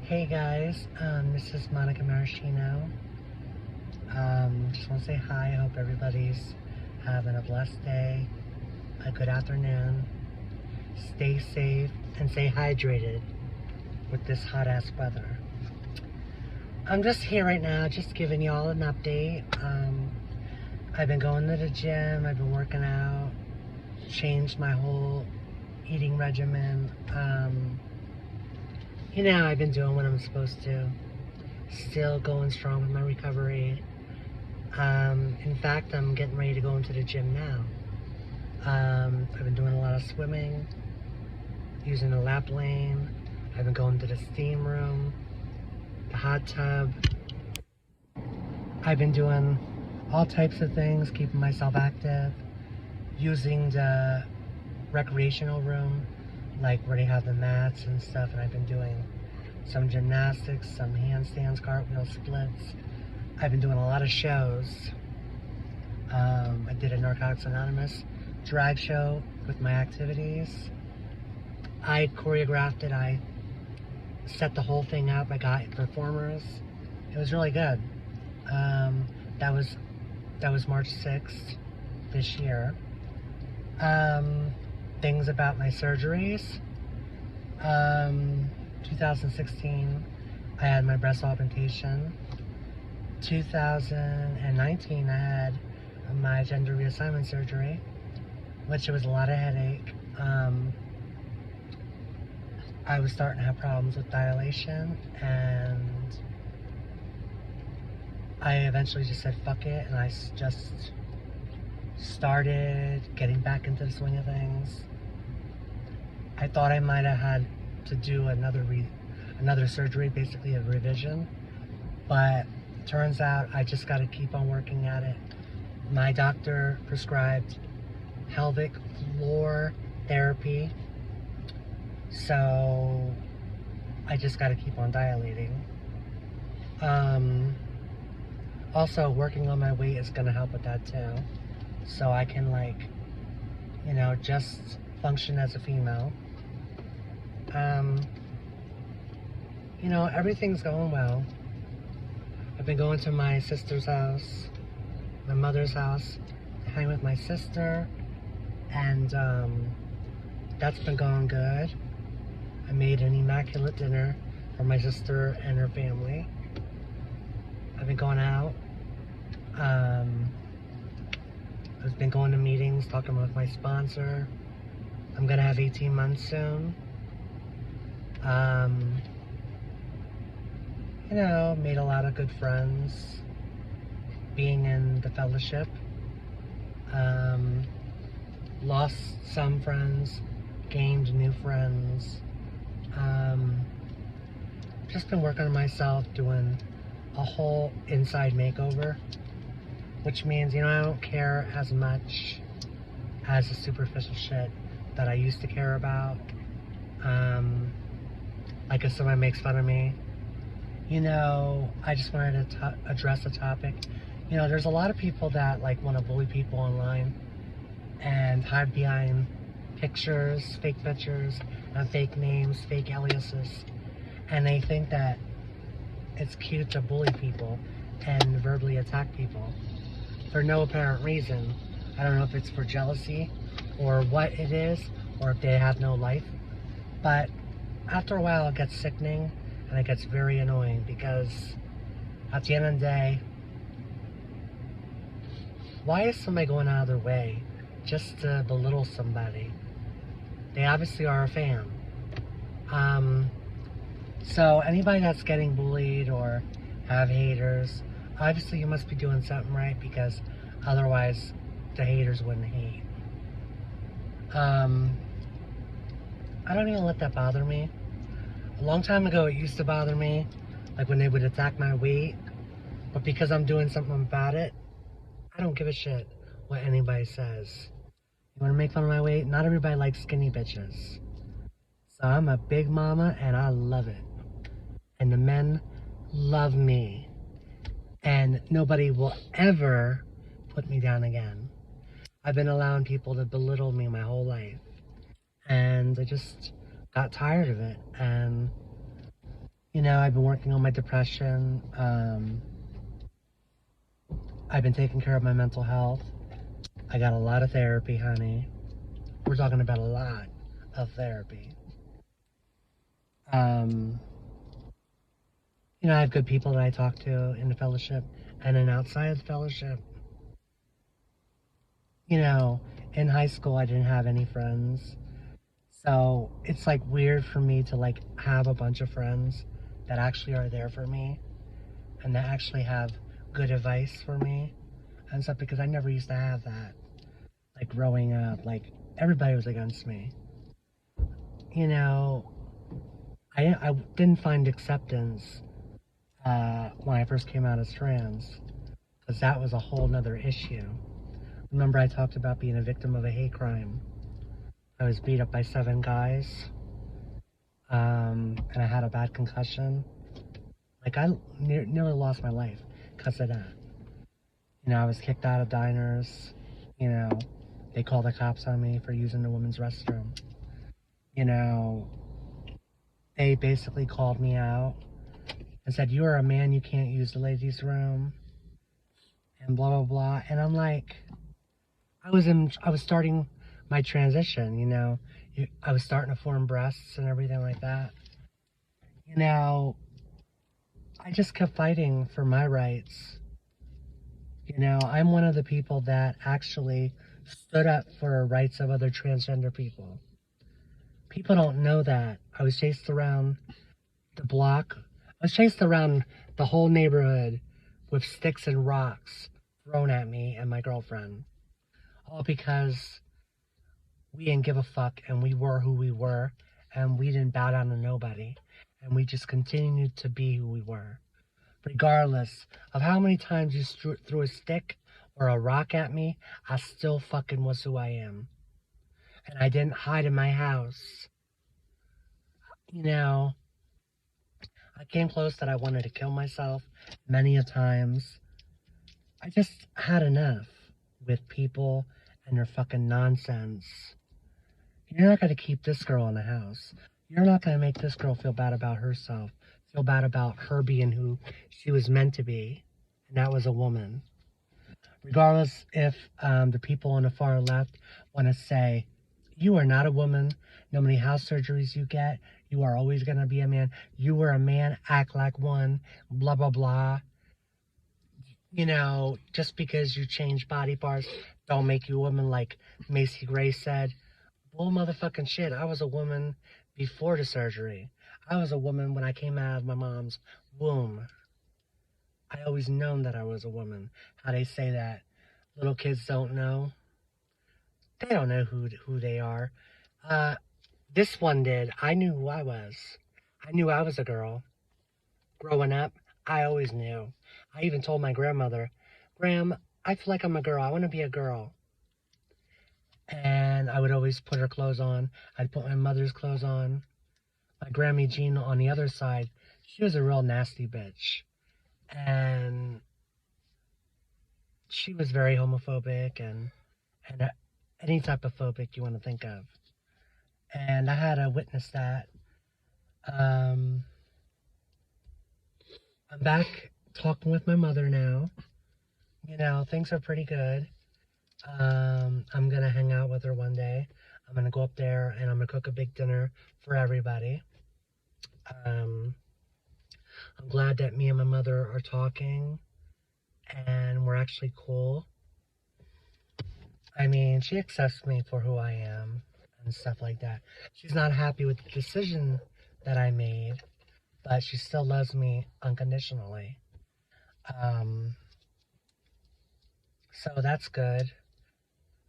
Hey guys, this is Monica Maraschino. Just want to say hi. I hope everybody's having a blessed day, a good afternoon. Stay safe and stay hydrated with this hot ass weather. I'm just here right now, just giving y'all an update. I've been going to the gym, I've been working out, changed my whole eating regimen. I've been doing what I'm supposed to. Still going strong with my recovery. In fact, I'm getting ready to go into the gym now. I've been doing a lot of swimming, using the lap lane. I've been going to the steam room, the hot tub. I've been doing all types of things, keeping myself active, using the recreational room, like where they have the mats and stuff, and I've been doing some gymnastics, some handstands, cartwheel splits. I've been doing a lot of shows. I did a Narcotics Anonymous drag show with my activities. I choreographed it. I set the whole thing up. I got performers. It was really good. That was March 6th this year. Things about my surgeries. 2016, I had my breast augmentation. 2019, I had my gender reassignment surgery, which was a lot of headache. I was starting to have problems with dilation, and I eventually just said fuck it, and I just started getting back into the swing of things. I thought I might have had to do another surgery, basically a revision, but turns out I just got to keep on working at it. My doctor prescribed pelvic floor therapy, so I just got to keep on dilating. Also, working on my weight is going to help with that too, so I can just function as a female. Everything's going well. I've been going to my sister's house, my mother's house, to hang with my sister, and that's been going good. I made an immaculate dinner for my sister and her family. I've been going out. I've been going to meetings, talking with my sponsor. I'm gonna have 18 months soon. Made a lot of good friends being in the fellowship. Lost some friends, gained new friends. Just been working on myself, doing a whole inside makeover, which means, I don't care as much as the superficial shit that I used to care about. Like if somebody makes fun of me, I just wanted to address the topic. There's a lot of people that want to bully people online and hide behind pictures, fake pictures, and fake names, fake aliases. And they think that it's cute to bully people and verbally attack people for no apparent reason. I don't know if it's for jealousy or what it is, or if they have no life. But after a while, it gets sickening and it gets very annoying, because at the end of the day, why is somebody going out of their way just to belittle somebody? They obviously are a fan. So anybody that's getting bullied or have haters, obviously you must be doing something right, because otherwise the haters wouldn't hate. I don't even let that bother me. A long time ago it used to bother me, like when they would attack my weight, but because I'm doing something about it, I don't give a shit what anybody says. You want to make fun of my weight? Not everybody likes skinny bitches. So I'm a big mama and I love it. And the men love me. And nobody will ever put me down again. I've been allowing people to belittle me my whole life. And I just got tired of it. And You know, I've been working on my depression. I've been taking care of my mental health. I got a lot of therapy, honey. We're talking about a lot of therapy. Um, you know, I have good people that I talk to in the fellowship and then outside of the fellowship. You know, in high school, I didn't have any friends. So it's like weird for me to like have a bunch of friends that actually are there for me and that actually have good advice for me and stuff because I never used to have that. Like growing up, like everybody was against me. You know, I didn't find acceptance when I first came out as trans because that was a whole nother issue. Remember, I talked about being a victim of a hate crime. I was beat up by 7 guys, and I had a bad concussion. Like, I nearly lost my life because of that. You know, I was kicked out of diners. You know, they called the cops on me for using the women's restroom. You know, they basically called me out and said, "You are a man, you can't use the ladies' room," and blah blah blah. And I'm like, I was starting my transition. You know, I was starting to form breasts and everything like that. You know, I just kept fighting for my rights. You know, I'm one of the people that actually stood up for rights of other transgender people. People don't know that. I was chased around the block. I was chased around the whole neighborhood with sticks and rocks thrown at me and my girlfriend. All because we didn't give a fuck and we were who we were and we didn't bow down to nobody. And we just continued to be who we were. Regardless of how many times you threw a stick or a rock at me, I still fucking was who I am. And I didn't hide in my house. You know, I came close that I wanted to kill myself many a times. I just had enough with people and their fucking nonsense. You're not going to keep this girl in the house. You're not going to make this girl feel bad about herself, feel bad about her being who she was meant to be, and that was a woman. Regardless if the people on the far left want to say, you are not a woman, no many house surgeries you get, you are always going to be a man, you were a man, act like one, blah, blah, blah. You know, just because you change body parts don't make you a woman, like Macy Gray said. Bull motherfucking shit. I was a woman before the surgery. I was a woman when I came out of my mom's womb. I always known that I was a woman. How they say that little kids don't know. They don't know who they are. Uh, this one did. I knew who I was. I knew I was a girl. Growing up, I always knew. I even told my grandmother, Gram, I feel like I'm a girl. I want to be a girl. And I would always put her clothes on. I'd put my mother's clothes on. My Grammy Jean on the other side, she was a real nasty bitch. And she was very homophobic and any type of phobic you want to think of. And I had to witness that. Um, I'm back talking with my mother now. You know, things are pretty good. I'm going to hang out with her one day. I'm going to go up there and I'm going to cook a big dinner for everybody. Um, I'm glad that me and my mother are talking and we're actually cool. I mean, she accepts me for who I am and stuff like that. She's not happy with the decision that I made, but she still loves me unconditionally. Um, so that's good.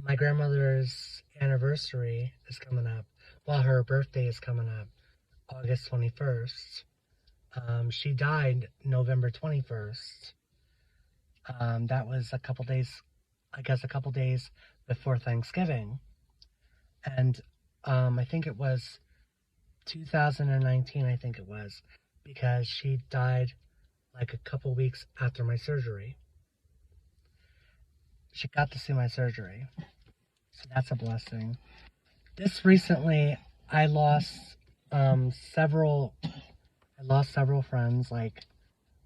My grandmother's anniversary is coming up. Well, her birthday is coming up, August 21st. She died November 21st. That was a couple days, I guess, a couple days before Thanksgiving. And I think it was 2019, I think it was, because she died like a couple weeks after my surgery. She got to see my surgery, so that's a blessing. This recently, I lost several, I lost several friends like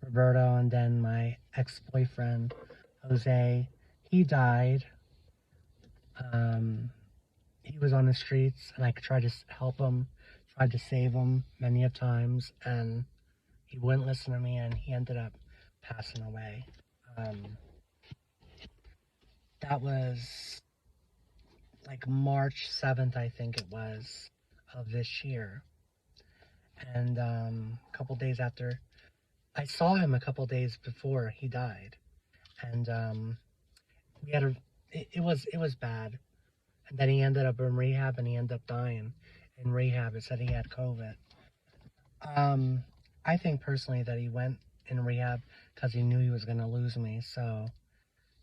Roberto, and then my ex-boyfriend Jose. He died. Um, he was on the streets, and I tried to help him, tried to save him many of times, and he wouldn't listen to me, and he ended up passing away. Um, that was like March 7th, I think it was, of this year. And a couple days after, I saw him a couple days before he died. And we had it was bad. And then he ended up in rehab, and he ended up dying in rehab. It said he had COVID. Um, I think personally that he went in rehab because he knew he was going to lose me. So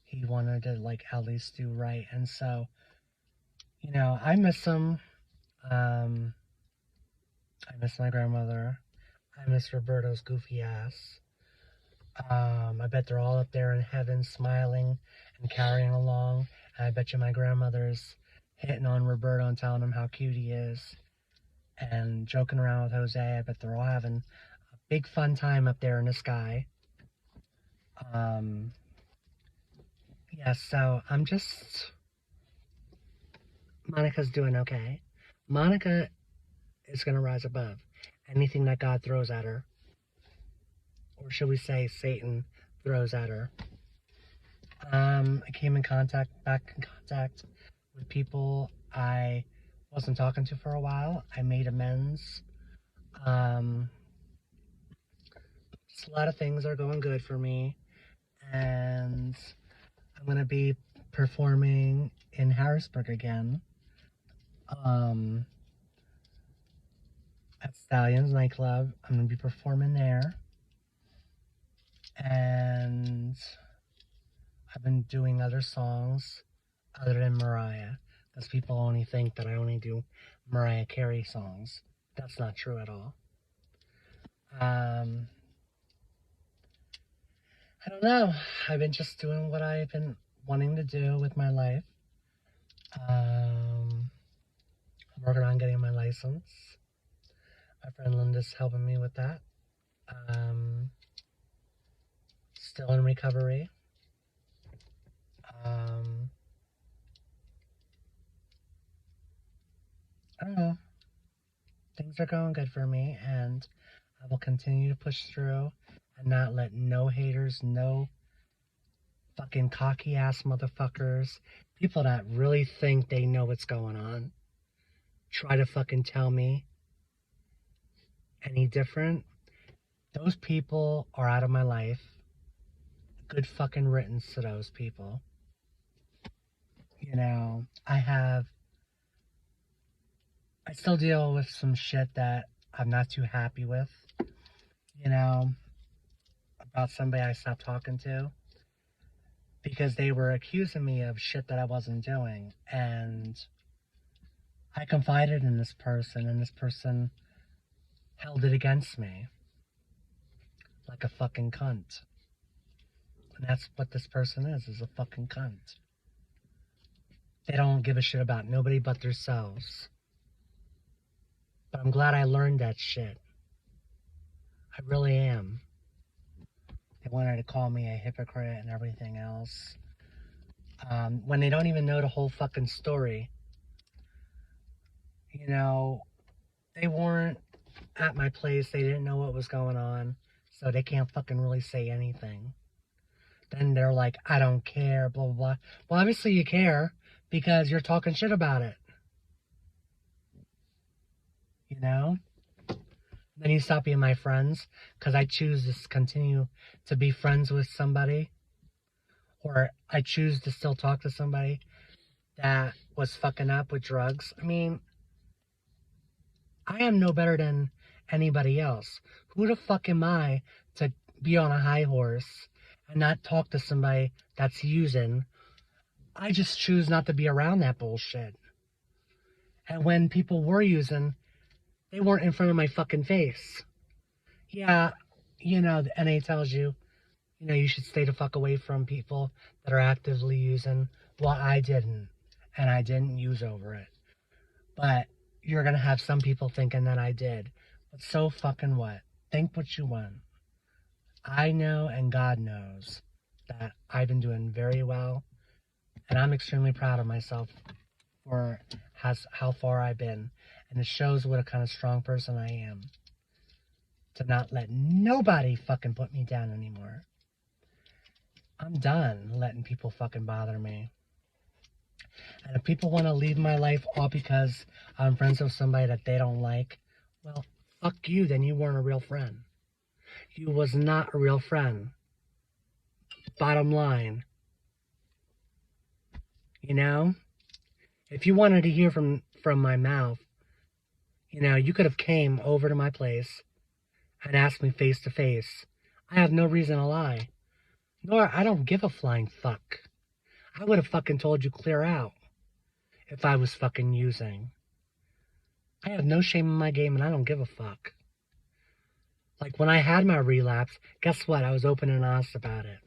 he wanted to like at least do right. And so, I miss him. Um, I miss my grandmother. I miss Roberto's goofy ass. I bet they're all up there in heaven smiling and carrying along. And I bet you my grandmother's hitting on Roberto and telling him how cute he is and joking around with Jose. I bet they're all having a big fun time up there in the sky. Um, yeah, so Monica's doing okay. Monica is going to rise above anything that God throws at her. Or should we say Satan throws at her. I came back in contact with people I wasn't talking to for a while. I made amends. Just a lot of things are going good for me, and I'm gonna be performing in Harrisburg again, um, at Stallions nightclub. I'm gonna be performing there, and I've been doing other songs other than Mariah, because people only think that I only do Mariah Carey songs. That's not true at all. Um, I don't know. I've been just doing what I've been wanting to do with my life. I'm working on getting my license. My friend Linda's helping me with that. Um, Still in recovery. I don't know. Things are going good for me, and I will continue to push through and not let no haters, no fucking cocky ass motherfuckers, people that really think they know what's going on, try to fucking tell me any different. Those people are out of my life. Good fucking riddance to those people. I still deal with some shit that I'm not too happy with, you know, about somebody I stopped talking to because they were accusing me of shit that I wasn't doing. And I confided in this person, and this person held it against me like a fucking cunt. And that's what this person is a fucking cunt. They don't give a shit about nobody but themselves. But I'm glad I learned that shit. I really am. They wanted to call me a hypocrite and everything else. When they don't even know the whole fucking story. They weren't at my place. They didn't know what was going on. So they can't fucking really say anything. Then they're like, I don't care, blah, blah, blah. Well, obviously you care because you're talking shit about it. Then you stop being my friends because I choose to continue to be friends with somebody, or I choose to still talk to somebody that was fucking up with drugs. I mean, I am no better than anybody else. Who the fuck am I to be on a high horse and not talk to somebody that's using? I just choose not to be around that bullshit. And when people were using, they weren't in front of my fucking face. Yeah, the NA tells you, you should stay the fuck away from people that are actively using. Well, I didn't. And I didn't use over it. But you're going to have some people thinking that I did. But so fucking what? think what you want. I know and God knows that I've been doing very well, and I'm extremely proud of myself for how far I've been. And it shows what a kind of strong person I am. To not let nobody fucking put me down anymore. I'm done letting people fucking bother me. And if people want to leave my life all because I'm friends with somebody that they don't like, well, fuck you, then you weren't a real friend. You was not a real friend. Bottom line. You know? If you wanted to hear from my mouth, you know, you could have came over to my place and asked me face to face. I have no reason to lie. Nor, I don't give a flying fuck. I would have fucking told you clear out if I was fucking using. I have no shame in my game and I don't give a fuck. Like when I had my relapse, guess what? I was open and honest about it.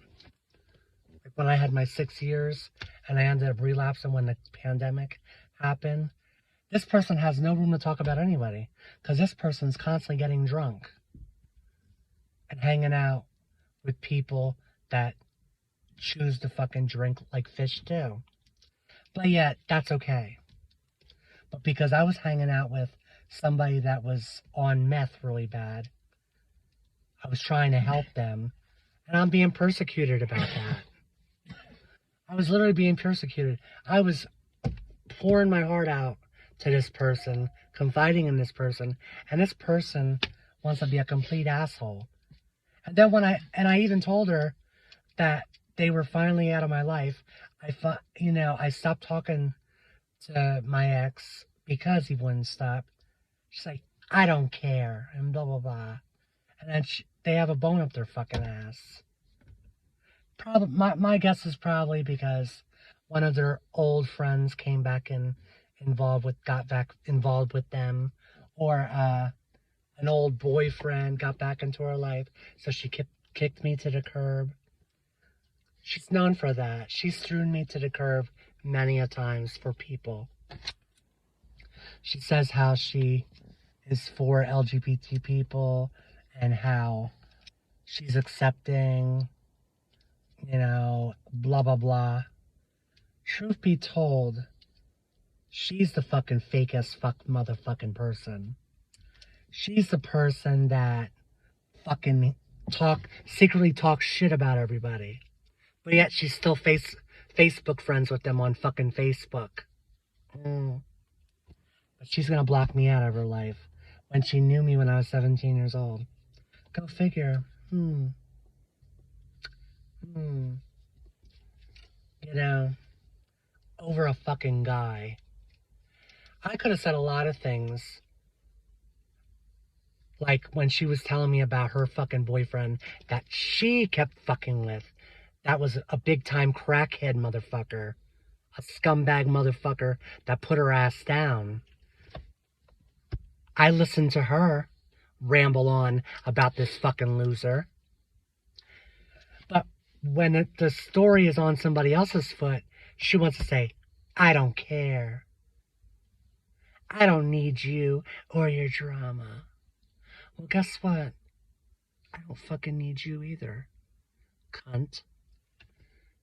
Like when I had my 6 years and I ended up relapsing when the pandemic happened, this person has no room to talk about anybody because this person's constantly getting drunk and hanging out with people that choose to fucking drink like fish do. But yet, that's okay. But because I was hanging out with somebody that was on meth really bad, I was trying to help them, and I'm being persecuted about that. I was literally being persecuted. I was pouring my heart out to this person, confiding in this person, and this person wants to be a complete asshole. And then I even told her that they were finally out of my life. I stopped talking to my ex because he wouldn't stop. She's like, I don't care, and blah, blah, blah. And then they have a bone up their fucking ass. Probably, my guess is probably because one of their old friends came back and got back involved with them, or an old boyfriend got back into her life, so she kicked me to the curb. She's known for that. She's thrown me to the curb many a times for people. She says how she is for LGBT people and how she's accepting, you know, blah, blah, blah. Truth be told, she's the fucking fake-ass fuck motherfucking person. She's the person that fucking secretly talks shit about everybody. But yet she's still Facebook friends with them on fucking Facebook. But she's gonna block me out of her life when she knew me when I was 17 years old. Go figure. You know, over a fucking guy. I could have said a lot of things. Like when she was telling me about her fucking boyfriend that she kept fucking with. That was a big-time crackhead motherfucker. A scumbag motherfucker that put her ass down. I listened to her ramble on about this fucking loser. But when the story is on somebody else's foot, she wants to say, I don't care. I don't need you or your drama. Well, guess what? I don't fucking need you either, cunt.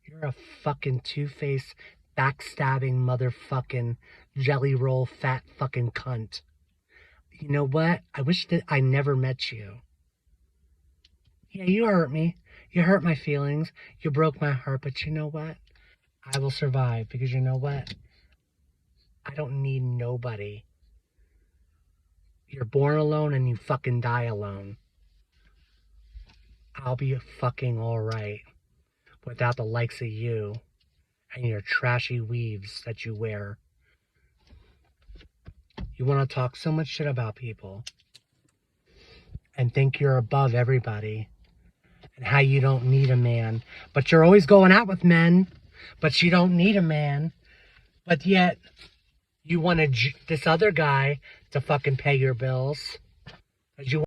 You're a fucking two-faced, backstabbing motherfucking jelly roll fat fucking cunt. You know what? I wish that I never met you. Yeah, you hurt me. You hurt my feelings. You broke my heart. But you know what? I will survive because you know what? I don't need nobody. You're born alone and you fucking die alone. I'll be fucking alright without the likes of you and your trashy weaves that you wear. You want to talk so much shit about people and think you're above everybody and how you don't need a man. But you're always going out with men, but you don't need a man. But yet, you wanted this other guy to fucking pay your bills. You